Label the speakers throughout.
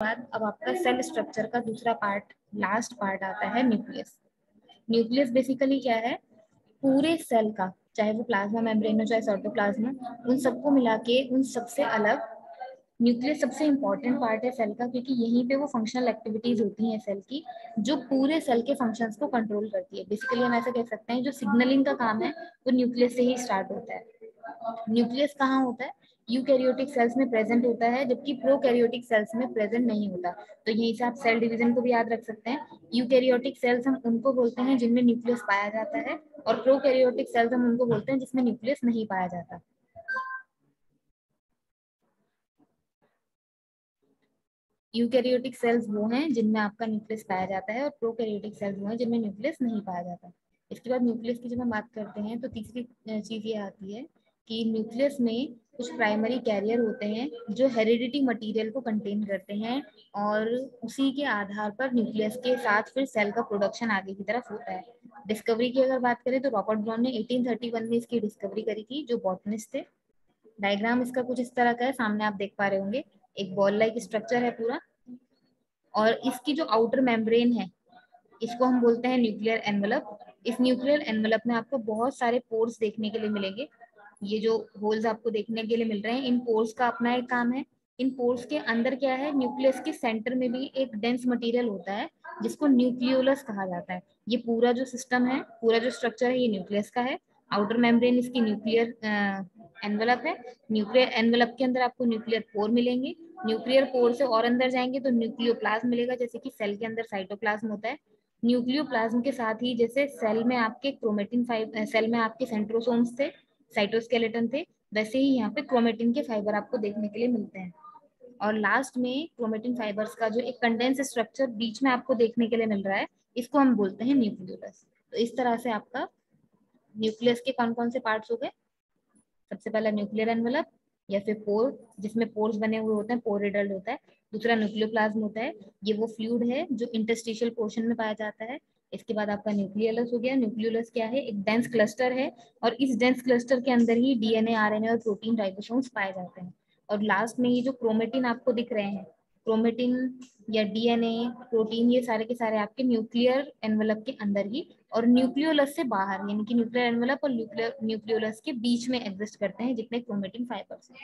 Speaker 1: बाद अब आपका सेल स्ट्रक्चर का दूसरा पार्ट, लास्ट पार्ट आता है न्यूक्लियस। न्यूक्लियस बेसिकली क्या है, पूरे सेल का, चाहे वो प्लाज्मा मेम्ब्रेन हो चाहे साइटोप्लाज्मा, उन सबको मिला के उन सबसे अलग न्यूक्लियस सबसे इंपॉर्टेंट पार्ट है सेल का, क्योंकि यहीं पे वो फंक्शनल एक्टिविटीज होती हैं सेल की जो पूरे सेल के फंक्शंस को कंट्रोल करती है। बेसिकली हम ऐसा कह सकते हैं जो सिग्नलिंग का काम है वो न्यूक्लियस से ही स्टार्ट होता है। न्यूक्लियस कहाँ होता है, यूकैरियोटिक सेल्स में प्रेजेंट होता है, जबकि प्रोकैरियोटिक सेल्स में प्रेजेंट नहीं होता। तो यहीं से आप सेल डिवीजन को भी याद रख सकते हैं। यूकैरियोटिक सेल्स हम उनको बोलते हैं जिनमें न्यूक्लियस पाया जाता है, और प्रोकैरियोटिक सेल्स हम उनको बोलते हैं जिसमें न्यूक्लियस नहीं पाया जाता। यूकैरियोटिक सेल्स वो हैं जिनमें आपका न्यूक्लियस पाया जाता है, और प्रोकैरियोटिक सेल्स वो हैं जिनमें न्यूक्लियस नहीं पाया जाता। इसके बाद न्यूक्लियस की जब हम बात करते हैं तो तीसरी चीज ये आती है कि न्यूक्लियस में कुछ प्राइमरी कैरियर होते हैं जो हेरिडिटी मटेरियल को कंटेन करते हैं, और उसी के आधार पर न्यूक्लियस के साथ फिर सेल का प्रोडक्शन आगे की तरफ होता है। डिस्कवरी की अगर बात करें तो रॉबर्ट ब्राउन ने 1831 में इसकी डिस्कवरी करी थी, जो बॉटनिस्ट थे। डायग्राम इसका कुछ इस तरह का है, सामने आप देख पा रहे होंगे। एक बॉल लाइक स्ट्रक्चर है पूरा, और इसकी जो आउटर मेम्ब्रेन है इसको हम बोलते हैं न्यूक्लियर एनवलप। इस न्यूक्लियर एनवलप में आपको बहुत सारे पोर्स देखने के लिए मिलेंगे। ये जो होल्स आपको देखने के लिए मिल रहे हैं, इन पोर्स का अपना एक काम है। इन पोर्स के अंदर क्या है, न्यूक्लियस के सेंटर में भी एक डेंस मटेरियल होता है जिसको न्यूक्लियोलस कहा जाता है। ये पूरा जो सिस्टम है, पूरा जो स्ट्रक्चर है, ये न्यूक्लियस का है। आउटर मेम्ब्रेन इसकी न्यूक्लियर एनवलप है। न्यूक्लियर एनवलप के अंदर आपको न्यूक्लियर पोर मिलेंगे। न्यूक्लियर पोर से और अंदर जाएंगे तो न्यूक्लियोप्लाज्म मिलेगा, जैसे कि सेल के अंदर साइटोप्लाज्म होता है। न्यूक्लियोप्लाज्म के साथ ही जैसे सेल में आपके क्रोमेटिन सेल में आपके सेंट्रोसोम्स थे, साइटोस्केलेटन थे, वैसे ही यहाँ पे क्रोमेटिन के फाइबर आपको देखने के लिए मिलते हैं। और लास्ट में क्रोमेटिन फाइबर्स का जो एक कंडेंस स्ट्रक्चर बीच में आपको देखने के लिए मिल रहा है, इसको हम बोलते हैं न्यूक्लियोलस। तो इस तरह से आपका न्यूक्लियस के कौन कौन से पार्ट्स हो गए। सबसे पहला न्यूक्लियर एनवलप या फिर पोर, जिसमें पोर्स बने हुए होते हैं, पोर रिडल्ड होता है। दूसरा न्यूक्लियोप्लाज्म होता है, ये वो फ्लूइड है जो इंटरस्टिशियल पोर्शन में पाया जाता है। इसके बाद आपका न्यूक्लियोलस हो गया। न्यूक्लियोलस क्या है, एक डेंस क्लस्टर है, और इस डेंस क्लस्टर के अंदर ही डीएनए, आरएनए और प्रोटीन राइबोसोम्स पाए जाते हैं। और लास्ट में ये जो क्रोमेटिन आपको दिख रहे हैं, क्रोमेटिन या डीएनए, प्रोटीन, ये सारे के सारे आपके न्यूक्लियर एनवलप के अंदर ही और न्यूक्लियोलस से बाहर, यानी कि न्यूक्लियर एनवलप और न्यूक्लियोलस के बीच में एग्जिस्ट करते हैं जितने क्रोमेटिन फाइबर्स हैं।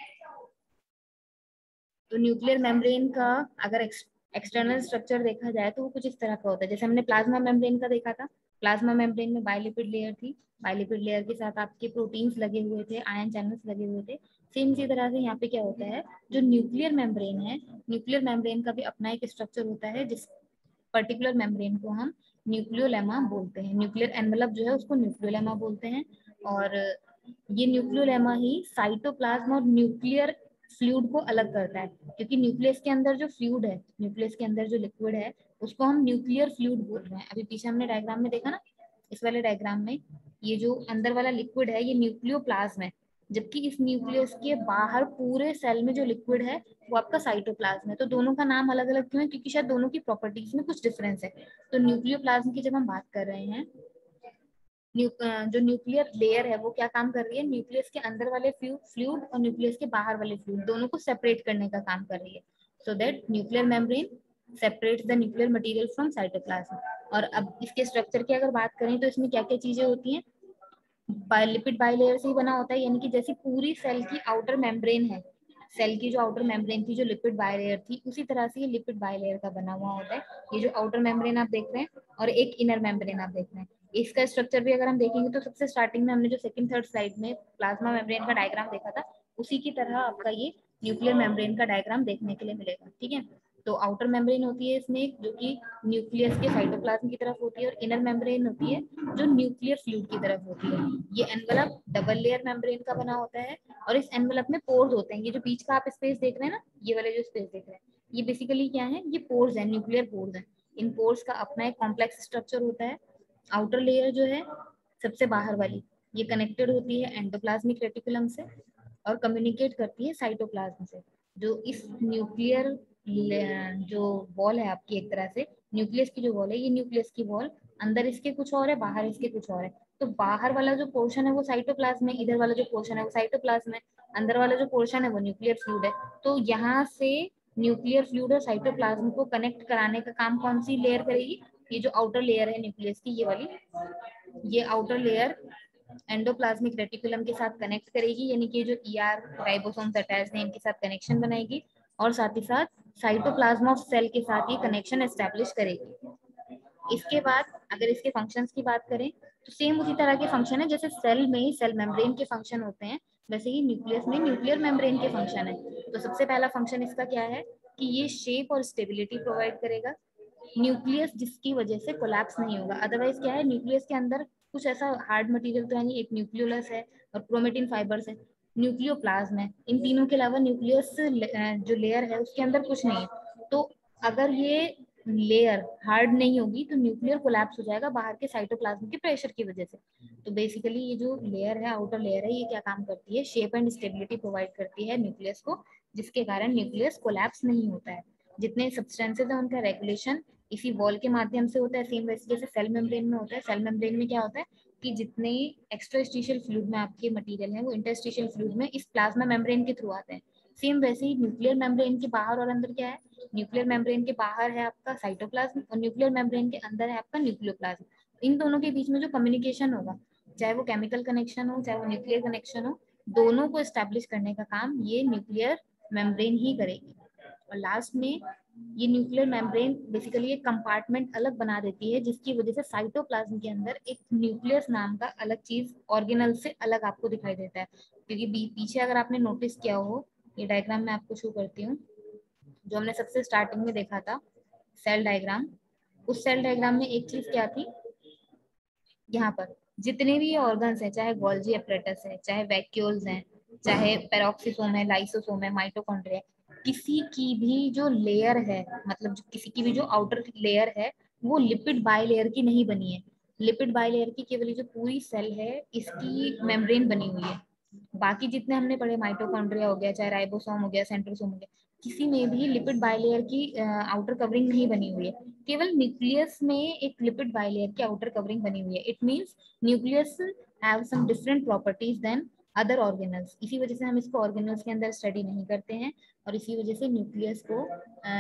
Speaker 1: तो न्यूक्लियर मेम्ब्रेन का अगर एक्सटर्नल स्ट्रक्चर देखा जाए तो वो कुछ इस तरह का होता है, जैसे हमने प्लाज्मा मेम्ब्रेन का देखा था। प्लाज्मा मेम्ब्रेन में बाइलिपिड लेयर थी, बाइलिपिड लेयर के साथ आपके प्रोटीन्स लगे हुए थे, आयन चैनल्स लगे हुए थे। सेम इसी तरह से यहाँ पे क्या होता है, जो न्यूक्लियर मेम्ब्रेन है, न्यूक्लियर मेम्ब्रेन का भी अपना एक स्ट्रक्चर होता है, जिस पर्टिकुलर मेम्ब्रेन को हम न्यूक्लियोलेमा बोलते हैं। न्यूक्लियर एनवलप जो है उसको न्यूक्लियोलेमा बोलते हैं। और ये न्यूक्लियोलेमा ही साइटोप्लाज्म और न्यूक्लियर फ्लूइड को अलग करता है, क्योंकि न्यूक्लियस के अंदर जो फ्लूइड है, न्यूक्लियस के अंदर जो लिक्विड है, उसको हम न्यूक्लियर फ्लूइड बोल रहे हैं। अभी पीछे हमने डायग्राम में देखा ना, इस वाले डायग्राम में ये जो अंदर वाला लिक्विड है ये न्यूक्लियोप्लाज्म है, जबकि इस न्यूक्लियस के बाहर पूरे सेल में जो लिक्विड है वो आपका साइटोप्लाज्म है। तो दोनों का नाम अलग अलग क्यों है, क्योंकि शायद दोनों की प्रॉपर्टीज में कुछ डिफरेंस है। तो न्यूक्लियोप्लाज्म की जब हम बात कर रहे हैं, जो न्यूक्लियर लेयर है वो क्या काम कर रही है, न्यूक्लियस के अंदर वाले फ्लूइड और न्यूक्लियस के बाहर वाले फ्लूइड दोनों को सेपरेट करने का काम कर रही है। So that nuclear membrane separates the nuclear material from cytoplasm. और अब इसके स्ट्रक्चर की अगर बात करें तो इसमें क्या क्या चीजें होती हैं, लिपिड बाइलेयर से ही बना होता है, यानी कि जैसी पूरी सेल की आउटर मेम्ब्रेन है, सेल की जो आउटर मेम्ब्रेन थी जो लिपिड बाइलेयर थी, उसी तरह से ये लिपिड बाइलेयर का बना हुआ होता है। ये जो आउटर मेम्ब्रेन आप देख रहे हैं और एक इनर मेम्ब्रेन आप देख रहे हैं, इसका स्ट्रक्चर भी अगर हम देखेंगे तो सबसे स्टार्टिंग में हमने जो सेकंड थर्ड स्लाइड में प्लाज्मा मेम्ब्रेन का डायग्राम देखा था, उसी की तरह आपका ये न्यूक्लियर मेम्ब्रेन का डायग्राम देखने के लिए मिलेगा। ठीक है, तो आउटर मेम्ब्रेन होती है इसमें जो कि न्यूक्लियस के साइटोप्लाज्म की तरफ होती है, और इनर मेम्ब्रेन होती है जो न्यूक्लियर फ्लूइड की तरफ होती है। ये एनवलप डबल लेयर मेम्ब्रेन का बना होता है, और इस एनवलप में पोर्स होते हैं। ये जो बीच का आप स्पेस देख रहे हैं ना, ये वाले जो स्पेस देख रहे हैं, ये बेसिकली क्या है, ये पोर्स है, न्यूक्लियर पोर्स है। इन पोर्स का अपना एक कॉम्प्लेक्स स्ट्रक्चर होता है। आउटर लेयर जो है सबसे बाहर वाली, ये कनेक्टेड होती है एंडोप्लाज्मिक रेटिकुलम से और कम्युनिकेट करती है साइटोप्लाज्म से। जो इस न्यूक्लियर जो वॉल है आपकी, एक तरह से न्यूक्लियस की जो वॉल है, ये न्यूक्लियस की वॉल, अंदर इसके कुछ और है, बाहर इसके कुछ और है। तो बाहर वाला जो पोर्शन है वो साइटोप्लाज्म है, इधर वाला जो पोर्शन है वो साइटोप्लाज्म है, अंदर वाला जो पोर्शन है वो न्यूक्लियर फ्लूइड है। तो यहाँ से न्यूक्लियर फ्लूइड और साइटोप्लाज्म को कनेक्ट कराने का काम कौन सी लेयर करेगी? ये जो आउटर लेयर है न्यूक्लियस की, ये वाली, ये आउटर लेयर एंडोप्लाज्मिक रेटिकुलम के साथ कनेक्ट करेगी, यानी कि जो ईआर राइबोसोम्स अटैच्ड हैं इनके साथ कनेक्शन बनाएगी, और साथ ही साथ साइटोप्लाज्म ऑफ सेल के साथ ये कनेक्शन एस्टेब्लिश करेगी। इसके बाद अगर इसके फंक्शंस की बात करें तो सेम उसी तरह के फंक्शन है जैसे सेल में सेल मेम्ब्रेन के फंक्शन होते हैं, वैसे ही न्यूक्लियस में न्यूक्लियर मेम्ब्रेन के फंक्शन है। तो सबसे पहला फंक्शन इसका क्या है कि ये शेप और स्टेबिलिटी प्रोवाइड करेगा, न्यूक्लियस जिसकी वजह से कोलैप्स नहीं होगा। अदरवाइज क्या है, न्यूक्लियस के अंदर कुछ ऐसा हार्ड मटेरियल तो है नहीं, एक न्यूक्लियोलस है और क्रोमेटिन फाइबर्स है, न्यूक्लियोप्लाज्म है, इन तीनों के अलावा न्यूक्लियस जो लेयर है उसके अंदर कुछ नहीं है। तो अगर ये लेयर हार्ड नहीं होगी तो न्यूक्लियर कोलैप्स हो जाएगा बाहर के साइटोप्लाज्म के प्रेशर की वजह से। तो बेसिकली ये जो लेयर है, आउटर लेयर है, ये क्या काम करती है, शेप एंड स्टेबिलिटी प्रोवाइड करती है न्यूक्लियस को, जिसके कारण न्यूक्लियस कोलैप्स नहीं होता है। जितने सब्सटेंसेज है उनका रेगुलेशन इसी वॉल के माध्यम से होता है, सेम वैसे जैसे सेल मेम्ब्रेन में होता है। सेल मेम्ब्रेन में क्या होता है कि जितने एक्स्ट्रास्टिशियल फ्लूइड में आपके मटेरियल है वो इंटरस्टिशियल फ्लूइड में इस प्लाज्मा मेम्ब्रेन के थ्रू आते हैं। सेम वैसे ही न्यूक्लियर मेम्ब्रेन के बाहर और अंदर क्या है, न्यूक्लियर मेम्ब्रेन के बाहर है आपका साइटोप्लाज्म और न्यूक्लियर मेम्ब्रेन के अंदर है आपका न्यूक्लियोप्लाज्म। इन दोनों के बीच में जो कम्युनिकेशन होगा, चाहे वो केमिकल कनेक्शन हो चाहे वो न्यूक्लियर कनेक्शन हो, दोनों को एस्टेब्लिश करने का काम ये न्यूक्लियर मेम्ब्रेन ही करेगी। और लास्ट में ये न्यूक्लियर मेम्ब्रेन बेसिकली एक कंपार्टमेंट अलग बना देती है, जिसकी वजह से साइटोप्लाज्म के अंदर एक न्यूक्लियस नाम का अलग चीज ऑर्गेनल से अलग आपको दिखाई देता है। क्योंकि पीछे अगर आपने नोटिस किया हो, ये डायग्राम मैं आपको शो करती हूँ, जो हमने सबसे स्टार्टिंग में देखा था सेल डायग्राम, उस सेल डायग्राम में एक चीज क्या थी, यहाँ पर जितने भी ऑर्गन्स हैं, चाहे गोल्जी एपरेटस है, चाहे वैक्यूल्स हैं, चाहे पेरोक्सिसोम है, लाइसोसोम है, माइटोकॉन्ड्रिया, किसी की भी जो लेयर है, मतलब किसी की भी जो आउटर लेयर है वो लिपिड बाइलेयर की नहीं बनी है। लिपिड बाइलेयर की केवल जो पूरी सेल है इसकी मेम्ब्रेन बनी हुई है। बाकी जितने हमने पढ़े, माइटोकॉन्ड्रिया हो गया, चाहे राइबोसोम हो गया, सेंट्रोसोम हो गया, किसी में भी लिपिड बाइलेयर की आउटर कवरिंग नहीं बनी हुई है। केवल न्यूक्लियस में एक लिपिड बाइलेयर की आउटर कवरिंग बनी हुई है। It means nucleus have some different properties then other organelles. इसी वजह से हम इसको ऑर्गेनल्स के अंदर स्टडी नहीं करते हैं, और इसी वजह से न्यूक्लियस को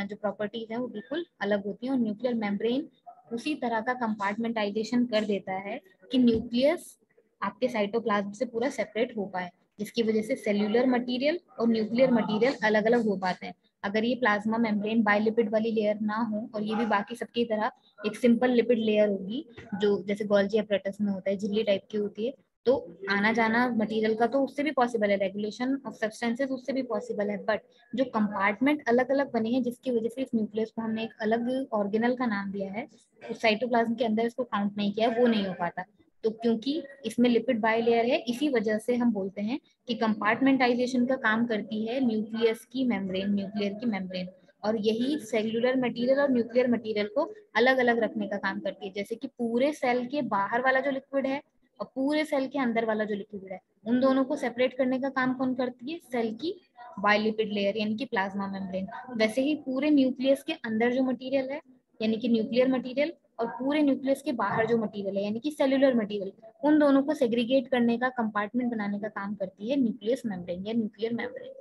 Speaker 1: जो प्रॉपर्टीज है वो बिल्कुल अलग होती है। और न्यूक्लियर मेम्ब्रेन उसी तरह का कंपार्टमेंटाइजेशन कर देता है कि न्यूक्लियस आपके साइटोप्लाज्म से पूरा सेपरेट हो पाए, जिसकी वजह से सेल्यूलर मटेरियल और न्यूक्लियर मटेरियल अलग अलग हो पाते हैं। अगर ये प्लाज्मा मेम्ब्रेन बायलिपिड वाली लेयर ना हो और ये भी बाकी सबकी तरह एक सिंपल लिपिड लेयर होगी, जो जैसे गोल्जी एपरेटस में होता है, झिल्ली टाइप की होती है, तो आना जाना मटेरियल का तो उससे भी पॉसिबल है, रेगुलेशन ऑफ सब्सटेंसेस उससे भी पॉसिबल है, बट जो कंपार्टमेंट अलग अलग बने हैं जिसकी वजह से इस न्यूक्लियस को हमने एक अलग ऑर्गेनल का नाम दिया है, उस साइटोप्लाज्म के अंदर इसको काउंट नहीं किया, वो नहीं हो पाता। तो क्योंकि इसमें लिपिड बाइलेयर है, इसी वजह से हम बोलते हैं कि कंपार्टमेंटाइजेशन का काम करती है न्यूक्लियस की मेम्ब्रेन, न्यूक्लियर की मेम्ब्रेन, और यही सेल्यूलर मटेरियल और न्यूक्लियर मटेरियल को अलग अलग रखने का काम करती है। जैसे कि पूरे सेल के बाहर वाला जो लिक्विड है और पूरे सेल के अंदर वाला जो लिक्विड है, उन दोनों को सेपरेट करने का काम कौन करती है, सेल की बाइलिपिड लेयर यानी कि प्लाज्मा मेम्ब्रेन। वैसे ही पूरे न्यूक्लियस के अंदर जो मटेरियल है यानी कि न्यूक्लियर मटेरियल, और पूरे न्यूक्लियस के बाहर जो मटेरियल है यानी कि सेल्यूलर मटेरियल, उन दोनों को सेग्रीगेट करने का, कंपार्टमेंट बनाने का काम करती है न्यूक्लियस मेम्ब्रेन या न्यूक्लियर मेम्ब्रेन।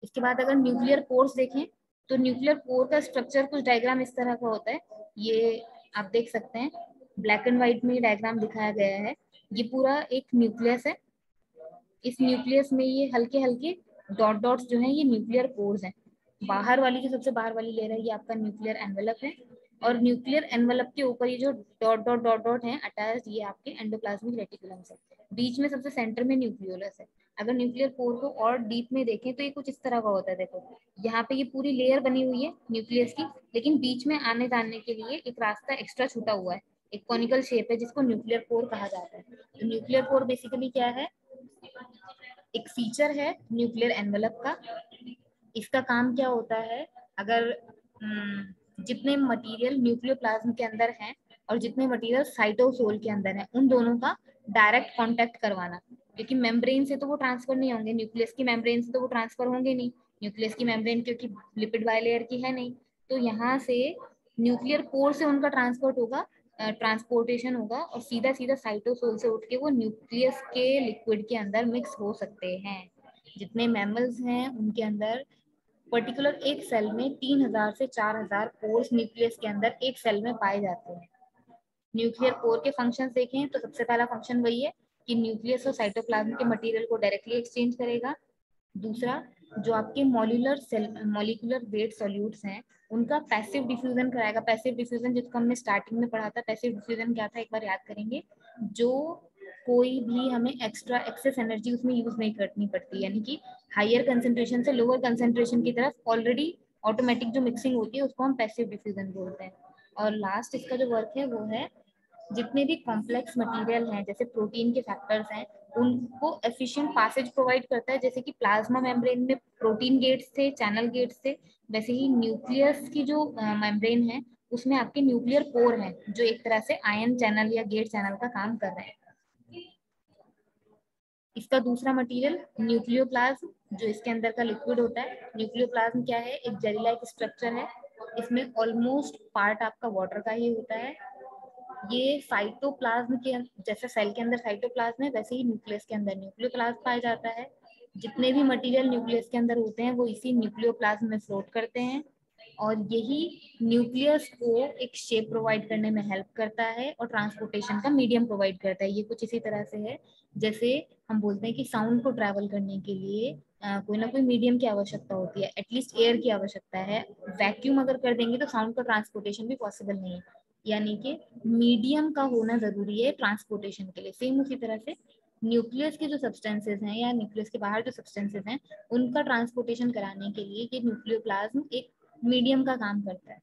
Speaker 1: इसके बाद अगर न्यूक्लियर पोर्स देखें तो न्यूक्लियर पोर का स्ट्रक्चर कुछ डायग्राम इस तरह का होता है, ये आप देख सकते हैं, ब्लैक एंड व्हाइट में डायग्राम दिखाया गया है। ये पूरा एक न्यूक्लियस है, इस न्यूक्लियस में ये हल्के हल्के डॉट डॉट्स जो हैं ये न्यूक्लियर पोर्स हैं। बाहर वाली जो सबसे बाहर वाली लेयर है ये आपका न्यूक्लियर एनवेलप है, और न्यूक्लियर एनवेलप के ऊपर ये जो डॉट डॉट डॉट डॉट हैं अटैच, ये आपके एंडोप्लाज्मिक रेटिकुलम है। बीच में सबसे सेंटर में न्यूक्लियोलस है। अगर न्यूक्लियर पोर को और डीप में देखें तो ये कुछ इस तरह का होता है। देखो यहाँ पे ये पूरी लेयर बनी हुई है न्यूक्लियस की, लेकिन बीच में आने जाने के लिए एक रास्ता एक्स्ट्रा छूटा हुआ है, एक कॉनिकल शेप है जिसको न्यूक्लियर पोर कहा जाता है। तो न्यूक्लियर पोर बेसिकली क्या है, एक फीचर है न्यूक्लियर एनवेलप का। इसका काम क्या होता है, अगर जितने मटेरियल न्यूक्लियोप्लाज्म के अंदर हैं और जितने मटेरियल साइटोसोल के अंदर हैं, उन दोनों का डायरेक्ट कांटेक्ट करवाना। क्योंकि मेम्ब्रेन से तो वो ट्रांसफर नहीं होंगे, न्यूक्लियस की मेम्ब्रेन से तो वो ट्रांसफर होंगे नहीं, न्यूक्लियस की मेम्ब्रेन क्योंकि लिपिड बाइलेयर की है नहीं, तो यहाँ से न्यूक्लियर पोर से उनका ट्रांसपोर्ट होगा, ट्रांसपोर्टेशन होगा, और सीधा सीधा साइटोसोल से उठ के वो न्यूक्लियस के लिक्विड के अंदर मिक्स हो सकते हैं। जितने मैमल्स हैं उनके अंदर पर्टिकुलर एक सेल में 3000 से 4000 पोर्स न्यूक्लियस के अंदर एक सेल में पाए जाते हैं। न्यूक्लियर पोर के फंक्शंस देखें तो सबसे पहला फंक्शन वही है कि न्यूक्लियस और साइटोप्लाज्म के मटेरियल को डायरेक्टली एक्सचेंज करेगा। दूसरा, जो आपके मॉलिक्यूलर वेट सॉल्यूट्स हैं उनका पैसिव डिफ्यूजन कराएगा। पैसिव डिफ्यूजन जिसको हमने स्टार्टिंग में पढ़ा था, पैसिव डिफ्यूजन क्या था एक बार याद करेंगे, जो कोई भी हमें एक्स्ट्रा एक्सेस एनर्जी उसमें यूज नहीं करनी पड़ती, यानी कि हायर कंसेंट्रेशन से लोअर कंसेंट्रेशन की तरफ ऑलरेडी ऑटोमेटिक जो मिक्सिंग होती है उसको हम पैसिव डिफ्यूजन बोलते हैं। और लास्ट इसका जो वर्क है वो है जितने भी कॉम्प्लेक्स मटेरियल हैं जैसे प्रोटीन के फैक्टर्स हैं उनको एफिशिएंट पासेज प्रोवाइड करता है। जैसे कि प्लाज्मा मेम्ब्रेन में प्रोटीन गेट्स थे, चैनल गेट्स थे, वैसे ही न्यूक्लियस की जो मेम्ब्रेन है उसमें आपके न्यूक्लियर पोर हैं जो एक तरह से आयन चैनल या गेट चैनल का काम कर रहे हैं। इसका दूसरा मटेरियल न्यूक्लियोप्लाज्म, जो इसके अंदर का लिक्विड होता है। न्यूक्लियोप्लाज्म क्या है, एक जेली लाइक स्ट्रक्चर है। इसमें ऑलमोस्ट पार्ट आपका वाटर का ही होता है। ये साइटोप्लाज्म के जैसे सेल के अंदर साइटोप्लाज्म है वैसे ही न्यूक्लियस के अंदर न्यूक्लियोप्लाज्म पाया जाता है। जितने भी मटेरियल न्यूक्लियस के अंदर होते हैं वो इसी न्यूक्लियोप्लाज्म में फ्लोट करते हैं और यही न्यूक्लियस को एक शेप प्रोवाइड करने में हेल्प करता है और ट्रांसपोर्टेशन का मीडियम प्रोवाइड करता है। ये कुछ इसी तरह से है जैसे हम बोलते हैं कि साउंड को ट्रैवल करने के लिए कोई ना कोई मीडियम की आवश्यकता होती है, एटलीस्ट एयर की आवश्यकता है। वैक्यूम अगर कर देंगे तो साउंड का ट्रांसपोर्टेशन भी पॉसिबल नहीं है, यानी कि मीडियम का होना जरूरी है ट्रांसपोर्टेशन के लिए। सेम उसी तरह से न्यूक्लियस के जो सब्सटेंसेस हैं या न्यूक्लियस के बाहर जो सब्सटेंसेस हैं उनका ट्रांसपोर्टेशन कराने के लिए ये न्यूक्लियोप्लाज्म एक मीडियम का काम करता है।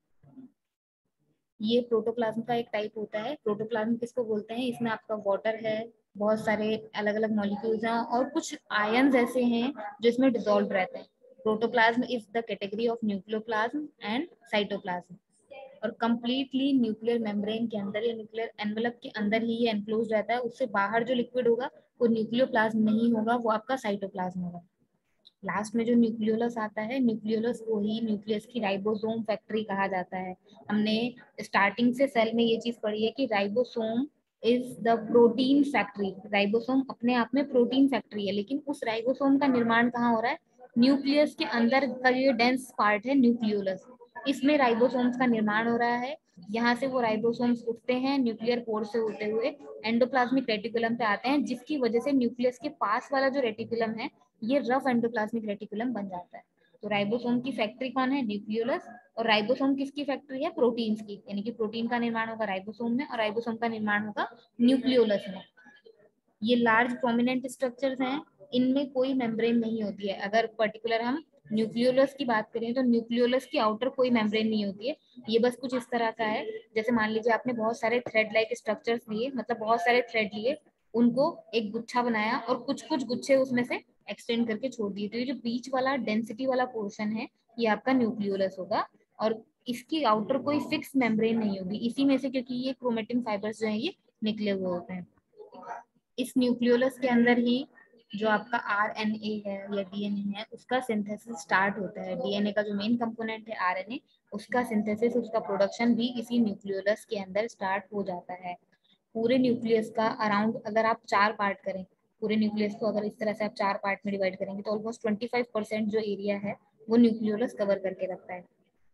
Speaker 1: ये प्रोटोप्लाज्म का एक टाइप होता है। प्रोटोप्लाज्म किसको बोलते हैं, इसमें आपका वाटर है, बहुत सारे अलग अलग मॉलिक्यूल्स हैं और कुछ आयंस ऐसे हैं जो इसमें डिसॉल्व रहते हैं। Protoplasm is the category of nucleoplasm and cytoplasm. और कंप्लीटली न्यूक्लियर मेम्ब्रेन के अंदर या न्यूक्लियर एनवेलप के अंदर ही ये एनक्लोज रहता है। उससे बाहर जो लिक्विड होगा वो न्यूक्लियोप्लाज्म नहीं होगा, वो आपका साइटोप्लाज्म होगा। लास्ट में जो न्यूक्लियोलस आता है, न्यूक्लियोलस को ही न्यूक्लियस की राइबोसोम फैक्ट्री कहा जाता है। हमने स्टार्टिंग से सेल में ये चीज पढ़ी है कि ribosome is the protein factory. Ribosome अपने आप में प्रोटीन फैक्ट्री है, लेकिन उस राइबोसोम का निर्माण कहाँ हो रहा है, न्यूक्लियस के अंदर का ये डेंस पार्ट है न्यूक्लियोलस, इसमें राइबोसोम्स का निर्माण हो रहा है। यहाँ से वो राइबोसोम्स उठते हैं न्यूक्लियर पोर से होते हुए एंडोप्लाज्मिक रेटिकुलम पे आते हैं, जिसकी वजह से न्यूक्लियस के पास वाला जो रेटिकुलम है ये रफ एंडोप्लाज्मिक रेटिकुलम बन जाता है। तो राइबोसोम की फैक्ट्री कौन है, न्यूक्लियोलस। और राइबोसोम किसकी फैक्ट्री है, प्रोटीन्स की, यानी कि प्रोटीन का निर्माण होगा राइबोसोम में और राइबोसोम का निर्माण होगा न्यूक्लियोलस में। ये लार्ज प्रोमिनेंट स्ट्रक्चर्स हैं, इनमें कोई मेम्ब्रेन नहीं होती है। अगर पर्टिकुलर हम न्यूक्लियोलस की बात करें तो न्यूक्लियोलस की आउटर कोई मेम्ब्रेन नहीं होती है। ये बस कुछ इस तरह का है, जैसे मान लीजिए आपने बहुत सारे थ्रेड लाइक स्ट्रक्चर्स लिए, मतलब बहुत सारे थ्रेड लिए, उनको एक गुच्छा बनाया और कुछ कुछ गुच्छे उसमें से एक्सटेंड करके छोड़ दिए। तो ये जो बीच वाला डेंसिटी वाला पोर्शन है ये आपका न्यूक्लियोलस होगा और इसकी आउटर कोई फिक्स मेम्ब्रेन नहीं होगी इसी में से, क्योंकि ये क्रोमेटिन फाइबर्स जो है ये निकले हुए होते हैं। इस न्यूक्लियोलस के अंदर ही जो आपका आरएनए है या डीएनए है उसका सिंथेसिस स्टार्ट होता है। डीएनए का जो मेन कंपोनेंट है आरएनए, उसका सिंथेसिस, उसका प्रोडक्शन भी इसी न्यूक्लियोलस के अंदर स्टार्ट हो जाता है। पूरे न्यूक्लियस का अराउंड अगर आप 4 पार्ट करें, पूरे न्यूक्लियस को अगर इस तरह से आप 4 पार्ट में डिवाइड करेंगे तो ऑलमोस्ट 25% जो एरिया है वो न्यूक्लियोलस कवर करके रखता है।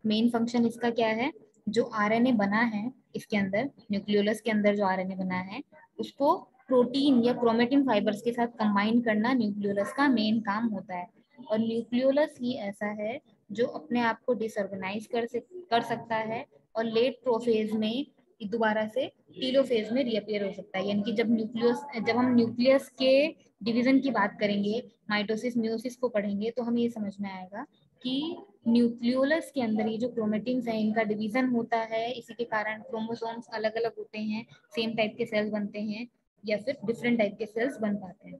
Speaker 1: मेन फंक्शन इसका क्या है, जो आरएनए बना है इसके अंदर, न्यूक्लियोलस के अंदर जो आरएनए बना है उसको प्रोटीन या क्रोमेटिन फाइबर्स के साथ कंबाइन करना न्यूक्लियोलस का मेन काम होता है। और न्यूक्लियोलस ही ऐसा है जो अपने आप को डिसऑर्गेनाइज कर सकता है और लेट प्रोफेज में दोबारा से टीलोफेज में रीअपियर हो सकता है। यानी कि जब हम न्यूक्लियस के डिवीजन की बात करेंगे, माइटोसिस म्यूसिस को पढ़ेंगे, तो हमें ये समझ में आएगा कि न्यूक्लियोलस के अंदर ये जो क्रोमेटिन्स है इनका डिवीजन होता है, इसी के कारण क्रोमोसोम्स अलग अलग होते हैं, सेम टाइप के सेल्स बनते हैं या फिर डिफरेंट टाइप के सेल्स बन पाते हैं।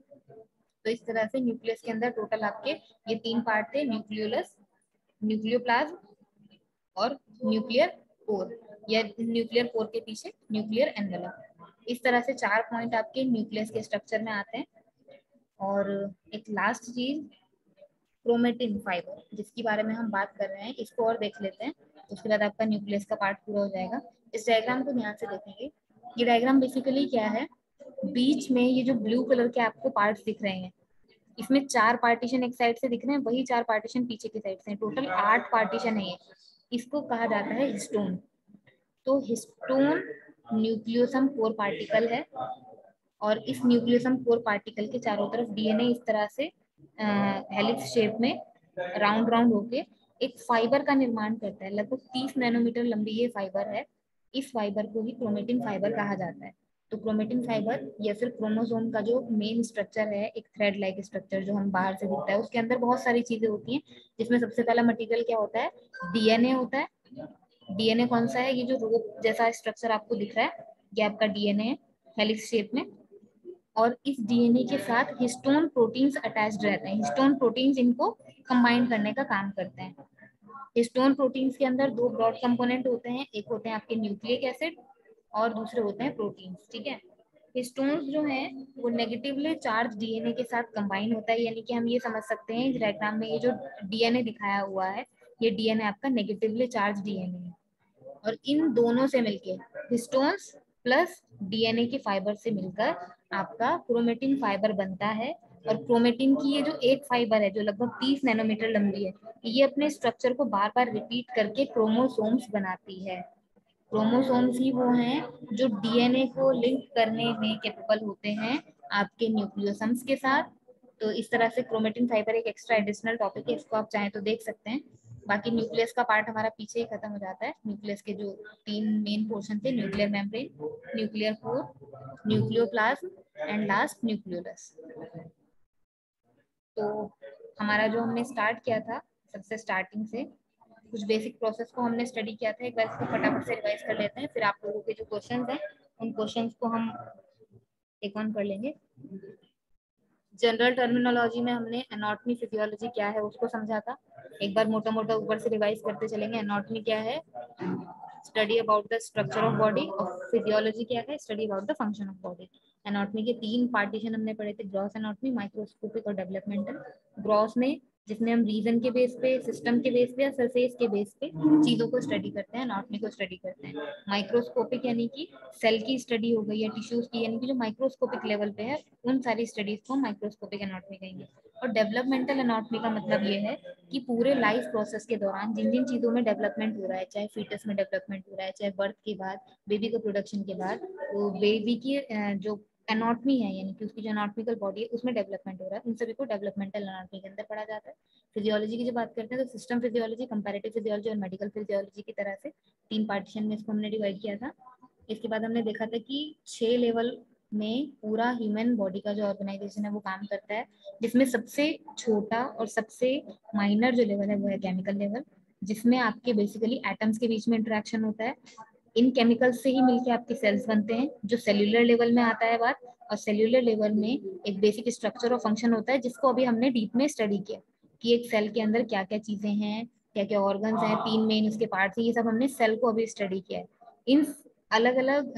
Speaker 1: तो इस तरह से न्यूक्लियस के अंदर टोटल आपके ये 3 पार्ट थे, न्यूक्लियोलस, न्यूक्लियोप्लाज्म और न्यूक्लियर पोर, या न्यूक्लियर पोर के पीछे न्यूक्लियर एनवेलप। इस तरह से 4 पॉइंट आपके न्यूक्लियस के स्ट्रक्चर में आते हैं। और एक लास्ट चीज, क्रोमेटिन फाइबर, जिसके बारे में हम बात कर रहे हैं, इसको और देख लेते हैं, उसके बाद आपका न्यूक्लियस का पार्ट पूरा हो जाएगा। इस डायग्राम को ध्यान से देखेंगे। ये डायग्राम बेसिकली क्या है, बीच में ये जो ब्लू कलर के आपको पार्ट्स दिख रहे हैं इसमें 4 पार्टीशन एक साइड से दिख रहे हैं, वही 4 पार्टीशन पीछे की साइड से, टोटल 8 पार्टीशन है। इसको कहा जाता है हिस्टोन। तो हिस्टोन न्यूक्लियोसम कोर पार्टिकल है, और इस न्यूक्लियोसम कोर पार्टिकल के चारों तरफ डीएनए इस तरह से हेलिक्स शेप में राउंड राउंड होके एक फाइबर का निर्माण करता है। लगभग 30 नैनोमीटर लंबी ये फाइबर है। इस फाइबर को ही क्रोमेटिन फाइबर कहा जाता है। तो क्रोमेटिन फाइबर या फिर क्रोमोसोम का जो मेन स्ट्रक्चर है, एक थ्रेड लाइक स्ट्रक्चर जो हम बाहर से दिखता है, उसके अंदर बहुत सारी चीजें होती हैं, जिसमें सबसे पहला मटेरियल क्या होता है, डीएनए होता है। डीएनए कौन सा है, ये जो रोप जैसा स्ट्रक्चर आपको दिख रहा है, ये आपका डीएनए है हेलिक्स शेप में। और इस डीएनए के साथ हिस्टोन प्रोटीन्स अटैच्ड रहते हैं। हिस्टोन प्रोटीन्स इनको कंबाइन करने का काम करते हैं। हिस्टोन प्रोटीन्स के अंदर 2 ब्रॉड कंपोनेंट होते हैं, एक होते हैं आपके न्यूक्लिक एसिड और दूसरे होते हैं प्रोटीन्स, ठीक है। हिस्टोन्स जो है वो नेगेटिवली चार्ज डीएनए के साथ कंबाइन होता है, यानी कि हम ये समझ सकते हैं इस डायग्राम में ये जो डीएनए दिखाया हुआ है, ये डीएनए आपका नेगेटिवली चार्ज डीएनए है। और इन दोनों से मिलके हिस्टोन्स प्लस डीएनए के फाइबर से मिलकर आपका क्रोमेटिन फाइबर बनता है। और क्रोमेटिन की ये जो एक फाइबर है जो लगभग 30 नैनोमीटर लंबी है, ये अपने स्ट्रक्चर को बार बार रिपीट करके क्रोमोसोम्स बनाती है। क्रोमोसोम्स ही वो हैं जो डीएनए को लिंक करने में कैपेबल होते हैं आपके न्यूक्लियोसम्स के साथ। तो इस तरह से क्रोमेटिन फाइबर एक एक्स्ट्रा एडिशनल टॉपिक है, इसको आप चाहें तो देख सकते हैं। बाकी न्यूक्लियस का पार्ट हमारा पीछे ही खत्म हो जाता है। न्यूक्लियस के जो 3 मेन पोर्शन थे, nuclear membrane, nuclear core, nucleoplasm and last nucleolus. तो हमारा जो हमने स्टार्ट किया था सबसे स्टार्टिंग से, कुछ बेसिक प्रोसेस को हमने स्टडी किया था, एक बार इसको फटाफट से रिवाइज कर लेते हैं, फिर आप लोगों के जो क्वेश्चंस हैं उन क्वेश्चंस को हम टेक ऑन कर लेंगे। जनरल टर्मिनोलॉजी में हमने एनाटॉमी फिजियोलॉजी क्या है उसको समझा था, एक बार मोटा मोटा ऊपर से रिवाइज करते चलेंगे। एनाटॉमी क्या है, study about the structure of body, और फिजियोलॉजी क्या है, study about the function of body. Anatomy के 3 पार्टीशन हमने पढ़े थे, ग्रॉस एनाटॉमी, माइक्रोस्कोपिक और डेवलपमेंटल। ग्रॉस में जिसमें हम रीजन के बेस पे, सिस्टम के बेस पे या सरफेस के बेस पे चीजों को स्टडी करते हैं, एनाटॉमी को स्टडी करते हैं। माइक्रोस्कोपिक यानी कि सेल की स्टडी हो गई या टिश्यूज की, यानी कि जो माइक्रोस्कोपिक लेवल पे है, उन सारी स्टडीज को माइक्रोस्कोपिक एनाटॉमी कहेंगे। और डेवलपमेंटल एनाटॉमी का मतलब ये है कि पूरे लाइफ प्रोसेस के दौरान जिन जिन चीजों में डेवलपमेंट हो रहा है, चाहे फीटस में डेवलपमेंट हो रहा है, चाहे बर्थ के बाद, बेबी का प्रोडक्शन के बाद, तो बेबी की जो एनाटॉमी है यानी कि उसकी जो एनाटॉमिकल बॉडी है उसमें डेवलपमेंट हो रहा है, उन सभी को डेवलपमेंटल एनाटॉमी के अंदर पढ़ा जाता है। फिजियोलॉजी की जब बात करते हैं तो सिस्टम फिजियोलॉजी, कंपैरेटिव फिजियोलॉजी और मेडिकल फिजियोलॉजी की तरह से 3 पार्टीशन में इसको हमने डिवाइड किया था। इसके बाद हमने देखा था कि 6 लेवल में पूरा ह्यूमन बॉडी का जो ऑर्गेनाइजेशन है वो काम करता है, जिसमें सबसे छोटा और सबसे माइनर जो लेवल है वो है केमिकल लेवल, जिसमें आपके बेसिकली एटम्स के बीच में इंटरेक्शन होता है। इन केमिकल्स से ही मिलके आपके सेल्स बनते हैं, जो सेल्यूलर लेवल में आता है बात। और सेल्यूलर लेवल में एक बेसिक स्ट्रक्चर और फंक्शन होता है, जिसको अभी हमने डीप में स्टडी किया कि एक सेल के अंदर क्या क्या चीजें हैं, क्या क्या ऑर्गन्स हैं, 3 मेन उसके पार्ट्स हैं, ये सब हमने सेल को अभी स्टडी किया है। इन अलग अलग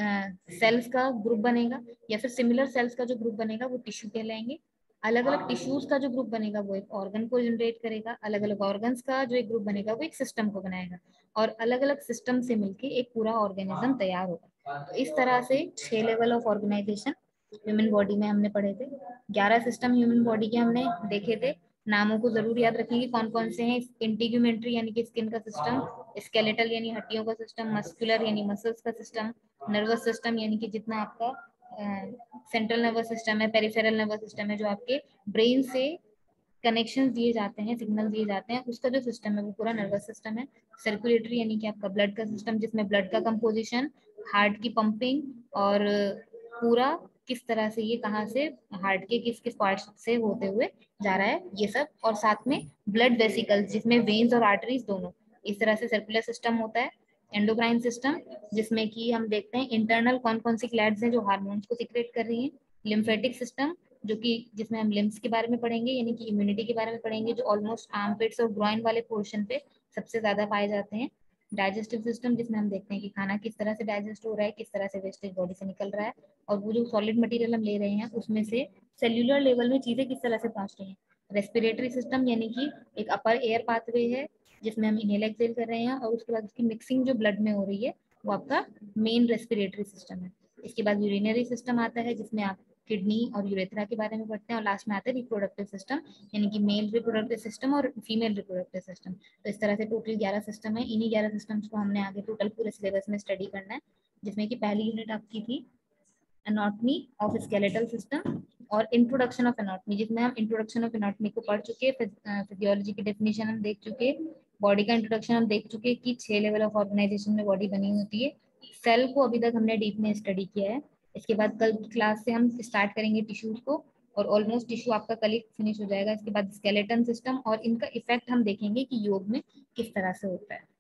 Speaker 1: सेल्स का ग्रुप बनेगा या फिर सिमिलर सेल्स का जो ग्रुप बनेगा वो टिश्यू कहलाएंगे। अलग अलग टिश्यूज का जो ग्रुप बनेगा वो एक ऑर्गन को जनरेट करेगा, अलग अलग ऑर्गन्स का जो एक ग्रुप बनेगा वो एक सिस्टम को बनाएगा, और अलग अलग सिस्टम से मिलके एक पूरा ऑर्गेनिज्म तैयार होगा। तो इस तरह से 6 level of organisation human body में हमने पढ़े थे। 11 सिस्टम ह्यूमन बॉडी के हमने देखे थे। नामों को जरूर याद रखेंगे कौन कौन से हैं। इंटीग्यूमेंट्री यानी कि स्किन का सिस्टम, स्केलेटल यानी हड्डियों का सिस्टम, मस्कुलर यानी मसल्स का सिस्टम, नर्वस सिस्टम यानी कि जितना आपका सेंट्रल नर्वस सिस्टम है, पेरिफेरल नर्वस सिस्टम है, जो आपके ब्रेन से कनेक्शन दिए जाते हैं, सिग्नल दिए जाते हैं, उसका जो सिस्टम है वो पूरा नर्वस सिस्टम है। सर्कुलेटरी यानी कि आपका ब्लड का सिस्टम, जिसमें ब्लड का कंपोजिशन, हार्ट की पंपिंग और पूरा किस तरह से ये कहाँ से हार्ट के किस किस पार्ट से होते हुए जा रहा है ये सब, और साथ में ब्लड वेसिकल्स जिसमें वेन्स और आर्टरीज दोनों, इस तरह से सर्कुलर सिस्टम होता है। एंडोक्राइन सिस्टम जिसमें कि हम देखते हैं इंटरनल कौन कौन सी ग्लैंड्स हैं जो हार्मोन्स को सिक्रेट कर रही हैं। लिम्फेटिक सिस्टम जो कि जिसमें हम लिम्स के बारे में पढ़ेंगे, यानी कि इम्यूनिटी के बारे में पढ़ेंगे, जो ऑलमोस्ट आर्मपिट्स और ग्रॉइन वाले पोर्शन पे सबसे ज्यादा पाए जाते हैं। डाइजेस्टिव सिस्टम जिसमें हम देखते हैं कि खाना किस तरह से डाइजेस्ट हो रहा है, किस तरह से वेस्टेज बॉडी से निकल रहा है, और वो जो सॉलिड मटेरियल हम ले रहे हैं उसमें से सेल्यूलर लेवल में चीजें किस तरह से पहुंच रही हैं। रेस्पिरेटरी सिस्टम यानी कि एक अपर एयर पाथवे है जिसमें हम इनहेल एक्सहेल कर रहे हैं, और उसके बाद उसकी मिक्सिंग जो ब्लड में हो रही है वो आपका मेन रेस्पिरेटरी सिस्टम है। इसके बाद यूरिनरी सिस्टम आता है जिसमें आप किडनी और यूरेथ्रा के बारे में पढ़ते हैं, और लास्ट में आता है रिप्रोडक्टिव सिस्टम, यानी कि मेल रिप्रोडक्टिव सिस्टम और फीमेल रिप्रोडक्टिव सिस्टम। तो इस तरह से टोटल 11 सिस्टम है। इन्हीं 11 सिस्टम्स को हमने आगे टोटल पूरे सिलेबस में स्टडी करना है, जिसमें कि पहली यूनिट आपकी थी एनाटॉमी ऑफ स्केलेटल सिस्टम और इंट्रोडक्शन ऑफ एनाटॉमी, जिसमें हम इंट्रोडक्शन ऑफ एनाटॉमी को पढ़ चुके, फिजियोलॉजी की डेफिनेशन हम देख चुके, बॉडी का इंट्रोडक्शन हम देख चुके कि 6 लेवल ऑफ ऑर्गेनाइजेशन में बॉडी बनी होती है। सेल को अभी तक हमने डीप में स्टडी किया है। इसके बाद कल की क्लास से हम स्टार्ट करेंगे टिश्यूज को, और ऑलमोस्ट टिश्यू आपका कल ही फिनिश हो जाएगा। इसके बाद स्केलेटन सिस्टम और इनका इफेक्ट हम देखेंगे कि योग में किस तरह से होता है।